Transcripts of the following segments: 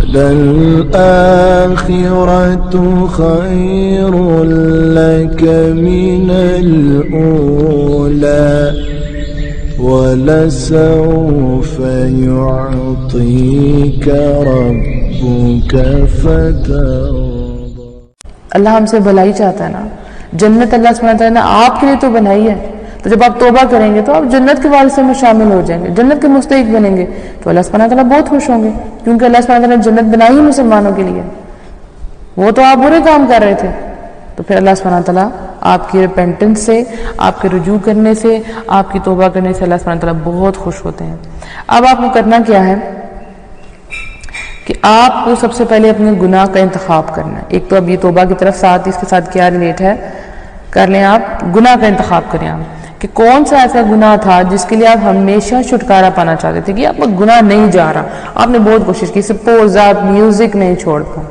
وَلَلْآخِرَةُ خَيْرٌ لَكَ مِنَ الْأُولَى وَلَسَوْفَ يُعْطِيكَ رَبُّكَ فَتَرْضَى۔ اللہ ہم سے بھلائی چاہتا ہے نا، جنت اللہ سبحانہ وتعالیٰ نے آپ کے لیے تو بنائی ہے، تو جب آپ توبہ کریں گے تو آپ جنت کے وارثوں میں شامل ہو جائیں گے، جنت کے مستحق بنیں گے، تو اللہ سبحانہ وتعالیٰ بہت خوش ہوں گے، کیونکہ اللہ سبحانہ وتعالیٰ نے جنت بنائی ہی مسلمانوں کے لیے۔ وہ تو آپ برے کام کر رہے تھے، تو پھر اللہ سبحانہ وتعالیٰ آپ کی ریپینٹنس سے، آپ کے رجوع کرنے سے، آپ کی توبہ کرنے سے اللہ سبحانہ وتعالیٰ بہت خوش ہوتے ہیں۔ اب آپ کو کرنا کیا ہے کہ آپ کو سب سے پہلے اپنے گناہ کا انتخاب کرنا ہے۔ ایک تو اب یہ توبہ کی طرف ساتھ اس کے ساتھ کیا ریلیٹ ہے، کر لیں آپ گناہ کا انتخاب کریں آپ کہ کون سا ایسا گناہ تھا جس کے لیے آپ ہمیشہ چھٹکارا پانا چاہتے تھے کہ آپ کو گناہ نہیں جا رہا، آپ نے بہت کوشش کی، سپوز آپ میوزک نہیں چھوڑ پائے،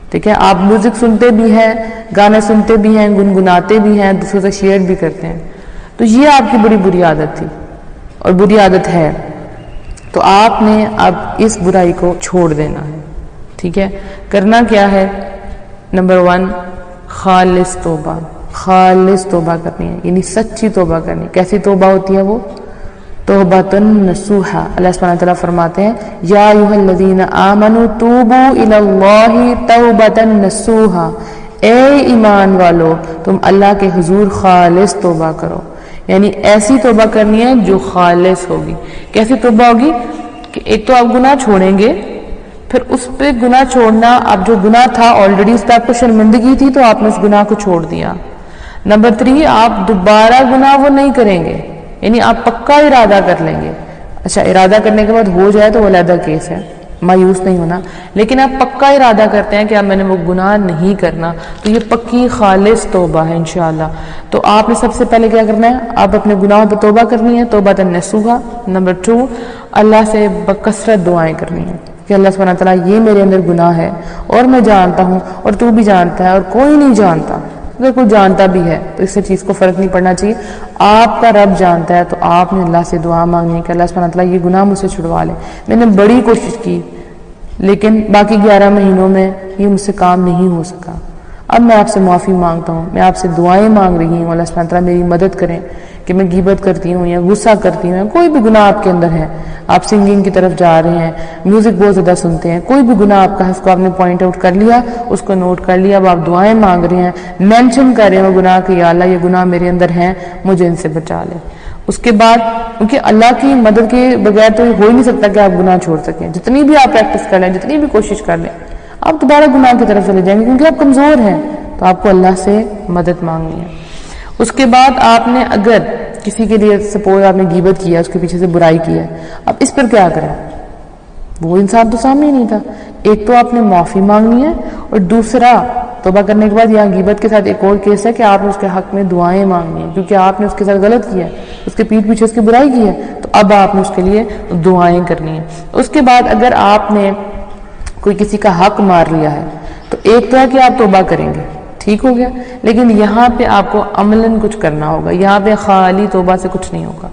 ٹھیک ہے، آپ میوزک سنتے بھی ہیں، گانے سنتے بھی ہیں، گنگناتے بھی ہیں، دوسروں سے شیئر بھی کرتے ہیں، تو یہ آپ کی بڑی بری عادت تھی اور بری عادت ہے، تو آپ نے اب اس برائی کو چھوڑ دینا ہے، ٹھیک ہے۔ کرنا کیا ہے، نمبر 1 خالص توبہ، خالص توبہ کرنی ہے، یعنی سچی توبہ کرنی۔ کیسی توبہ ہوتی ہے وہ؟ توبۃ نصوحا۔ اللہ سبحانہ وتعالیٰ فرماتے ہیں یا ایھا الذین آمنوا توبوا الی اللہ توبۃ نصوحا، اے ایمان والو تم اللہ کے حضور خالص توبہ کرو، یعنی ایسی توبہ کرنی ہے جو خالص ہوگی۔ کیسی توبہ ہوگی کہ ایک تو آپ گناہ چھوڑیں گے، پھر اس پہ گناہ چھوڑنا، اب جو گناہ تھا آلریڈی اس پہ آپ کو شرمندگی تھی تو آپ نے اس گناہ کو چھوڑ دیا۔ نمبر 3 آپ دوبارہ گناہ وہ نہیں کریں گے، یعنی آپ پکا ارادہ کر لیں گے۔ اچھا ارادہ کرنے کے بعد ہو جائے تو وہ علیحدہ کیس ہے، مایوس نہیں ہونا، لیکن آپ پکا ارادہ کرتے ہیں کہ اب میں نے وہ گناہ نہیں کرنا، تو یہ پکی خالص توبہ ہے انشاءاللہ۔ تو آپ نے سب سے پہلے کیا کرنا ہے، آپ اپنے گناہوں پہ توبہ کرنی ہے، توبۃ نصوحا۔ نمبر 2 اللہ سے بکثرت دعائیں کرنی ہیں کہ اللہ سبحانہ وتعالیٰ یہ میرے اندر گناہ ہے اور میں جانتا ہوں اور تو بھی جانتا ہے اور کوئی نہیں جانتا، اگر کوئی جانتا بھی ہے تو اس سے چیز کو فرق نہیں پڑنا چاہیے، آپ کا رب جانتا ہے، تو آپ نے اللہ سے دعا مانگنی ہے کہ اللہ سبحانہ وتعالیٰ یہ گناہ مجھ سے چھڑوا لے، میں نے بڑی کوشش کی لیکن باقی 11 مہینوں میں یہ مجھ سے کام نہیں ہو سکا، اب میں آپ سے معافی مانگتا ہوں، میں آپ سے دعائیں مانگ رہی ہوں، اللہ سبحانہ وتعالیٰ میری مدد کریں کہ میں غیبت کرتی ہوں یا غصہ کرتی ہوں، کوئی بھی گناہ آپ کے اندر ہے، آپ سنگنگ کی طرف جا رہے ہیں، میوزک بہت زیادہ سنتے ہیں، کوئی بھی گناہ آپ کا ہے، اس کو آپ نے پوائنٹ آؤٹ کر لیا، اس کو نوٹ کر لیا، اب آپ دعائیں مانگ رہے ہیں، مینشن کر رہے ہیں وہ گناہ کہ یا اللہ یہ گناہ میرے اندر ہیں، مجھے ان سے بچا لے۔ اس کے بعد کیونکہ اللہ کی مدد کے بغیر تو ہو ہی نہیں سکتا کہ آپ گناہ چھوڑ سکیں، جتنی بھی آپ پریکٹس کر لیں، جتنی بھی کوشش کر لیں، آپ دوبارہ گناہ کی طرف چلے جائیں گے کیونکہ آپ کمزور ہیں، تو آپ کو اللہ سے مدد مانگنی ہے۔ اس کے بعد آپ نے اگر کسی کے لیے سپوز آپ نے غیبت کیا، اس کے پیچھے سے برائی کی ہے، اب اس پر کیا کریں، وہ انسان تو سامنے ہی نہیں تھا، ایک تو آپ نے معافی مانگنی ہے، اور دوسرا توبہ کرنے کے بعد یہاں غیبت کے ساتھ ایک اور کیس ہے کہ آپ نے اس کے حق میں دعائیں مانگنی ہیں، کیونکہ آپ نے اس کے ساتھ غلط کیا ہے، اس کے پیٹھ پیچھے اس کی برائی کی ہے، تو اب آپ نے اس کے لیے دعائیں کرنی ہیں۔ اس کے بعد اگر آپ نے کوئی کسی کا حق مار لیا ہے تو ایک تو ہے کہ آپ توبہ کریں گے، ٹھیک ہو گیا، لیکن یہاں پہ آپ کو عملاً کچھ کرنا ہوگا، یہاں پہ خالی توبہ سے کچھ نہیں ہوگا،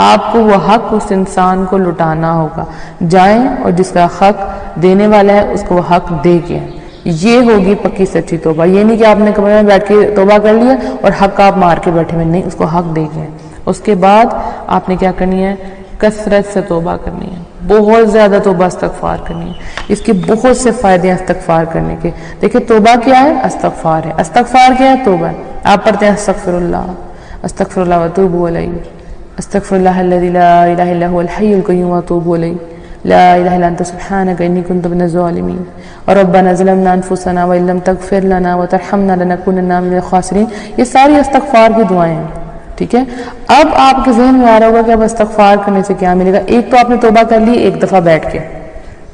آپ کو وہ حق اس انسان کو لٹانا ہوگا، جائیں اور جس کا حق دینے والا ہے اس کو وہ حق دے کے، یہ ہوگی پکی سچی توبہ۔ یہ نہیں کہ آپ نے کمرے میں بیٹھ کے توبہ کر لیا اور حق آپ مار کے بیٹھے ہوئے، نہیں، اس کو حق دے کے۔ اس کے بعد آپ نے کیا کرنی ہے، کثرت سے توبہ کرنی ہے، بہت زیادہ توبہ استغفار کرنی ہے، اس کے بہت سے فائدے ہیں استغفار کرنے کے۔ دیکھیں توبہ کیا ہے، استغفار ہے، استغفار کیا ہے، توبہ ہے۔ آپ پڑھتے ہیں استغفر اللہ واتوب الیہ، استغفر اللہ الذی لا الہ الا هو الحی القیوم واتوب الیہ، لا الہ الا انت سبحانک انی کنت من الظالمین، ربنا ظلمنا انفسنا وان لم تغفر لنا وترحمنا لنکونن من الخاسرین۔ یہ ساری استغفار کی دعائیں ہیں، ٹھیک ہے۔ اب آپ کے ذہن میں آ رہا ہوگا کہ اب استغفار کرنے سے کیا ملے گا۔ ایک تو آپ نے توبہ کر لی ایک دفعہ بیٹھ کے،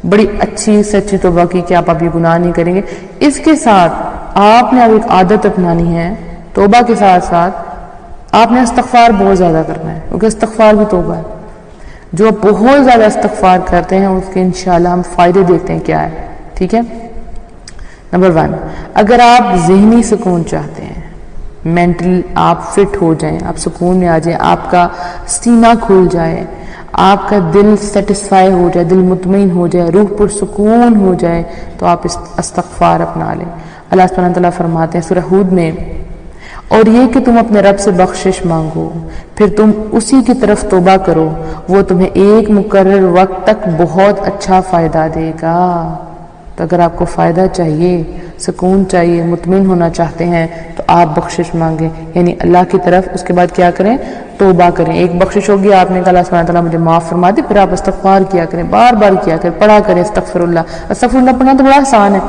بڑی اچھی سچی توبہ کی کہ آپ اب یہ گناہ نہیں کریں گے۔ اس کے ساتھ آپ نے اب ایک عادت اپنانی ہے، توبہ کے ساتھ ساتھ آپ نے استغفار بہت زیادہ کرنا ہے، کیونکہ استغفار بھی توبہ ہے۔ جو بہت زیادہ استغفار کرتے ہیں اس کے انشاءاللہ ہم فائدے دیکھتے ہیں کیا ہے، ٹھیک ہے۔ نمبر 1 اگر آپ ذہنی سکون چاہتے ہیں، مینٹل آپ فٹ ہو جائیں، آپ سکون میں آ جائیں، آپ کا سینہ کھل جائے، آپ کا دل سیٹسفائی ہو جائے، دل مطمئن ہو جائے، روح پرسکون ہو جائے، تو آپ استغفار اپنا لیں۔ اللہ سبحانہ تعالیٰ فرماتے ہیں سورہ ہود میں، اور یہ کہ تم اپنے رب سے بخشش مانگو، پھر تم اسی کی طرف توبہ کرو، وہ تمہیں ایک مقرر وقت تک بہت اچھا فائدہ دے گا۔ تو اگر آپ کو فائدہ چاہیے، سکون چاہیے، مطمئن ہونا چاہتے ہیں، تو آپ بخشش مانگیں، یعنی اللہ کی طرف۔ اس کے بعد کیا کریں؟ توبہ کریں۔ ایک بخشش ہوگی، آپ نے کہا اللہ سبحانہ تعالیٰ مجھے معاف فرما دے، پھر آپ استغفار کیا کریں، بار بار کیا کریں، پڑھا کریں استغفر اللہ۔ استغفر اللہ پڑھنا تو بڑا آسان ہے،